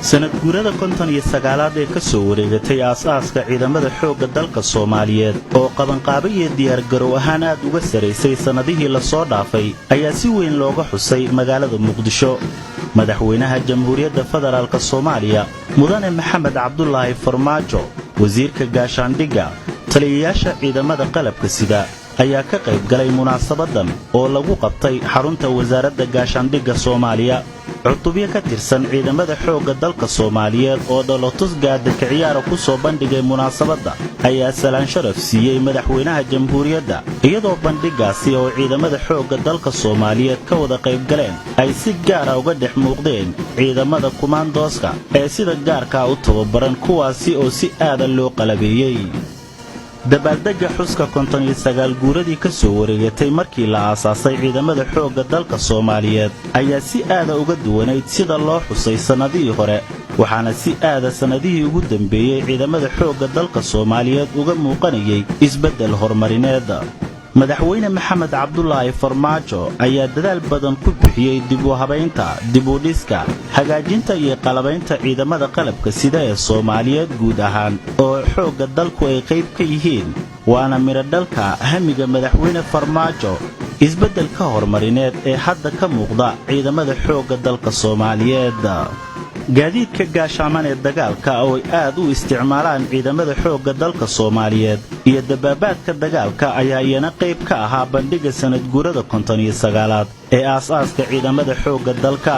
sanad guurada 59aad ee ka soo wareegatay aasaaska ciidamada xoogga dalka Soomaaliyeed oo qabanqaabo iyo diyaar garow ahaan aad uga sareysay sanadihii la soo dhaafay ayaa si weyn looga xusay magaalada Muqdisho madaxweynaha Jamhuuriyadda Federaalka Soomaaliya mudane Maxamed Cabdullaahi Farmaajo wasiirka gaashaandhigga taliyayaasha ciidamada qalabka sida ayaa ka qayb galay munaasabadan oo lagu qabtay xarunta wasaaradda gaashaandhigga Soomaaliya cutubyo ka tirsan ciidamada xoogga dalka Soomaaliyeed oo dhalotus gaada ka ciyaara ku soo bandhigay munaasabada ayaa salaan sharaf siiyay madaxweynaha jamhuuriyadda iyadoo bandhigaasi oo ciidamada xoogga dalka Soomaaliyeed ka wada qayb galeen ay si gaar ah uga dhex muuqdeen ciidamada kumaandooska ee sida gaarka u tababaran kuwaasi oo si aad loo qalabeeyay dabaaldega xuska 59 guuradii ka soo wareegatay markii la aasaasay ciidamada xoogga dalka Soomaaliyeed ayaa si aad uga duwanayd sida loo xusay sanadihii hore waxaana si aad sanadihii ugu dambeeyay ciidamada xoogga dalka Soomaaliyeed uga muuqanayay isbedel horumarineed madaxweyne Maxamed Cabdullaahi Farmaajo ayaa dadaal badan ku bixiyay dib u habaynta dib u dhiska hagaajinta iyo qalabaynta ciidamada qalabka sida ee Soomaaliyeed guud ahaan oo xoogga dalku ay qayb ka yihiin waana miro dhalka hamiga madaxweyne Farmaajo isbedelka horumarineed ee hadda ka muuqda ciidamada xoogga dalka Soomaaliyeed gaadiidka gaashaaman ee dagaalka oo ay aad u isticmaalaan ciidamada xoogga dalka Soomaaliyeed iyo dabaabaadka dagaalka ayaa iyana qayb ka ahaa bandhiga sanad guurada 59aad ee aasaaska ciidamada xoogga dalka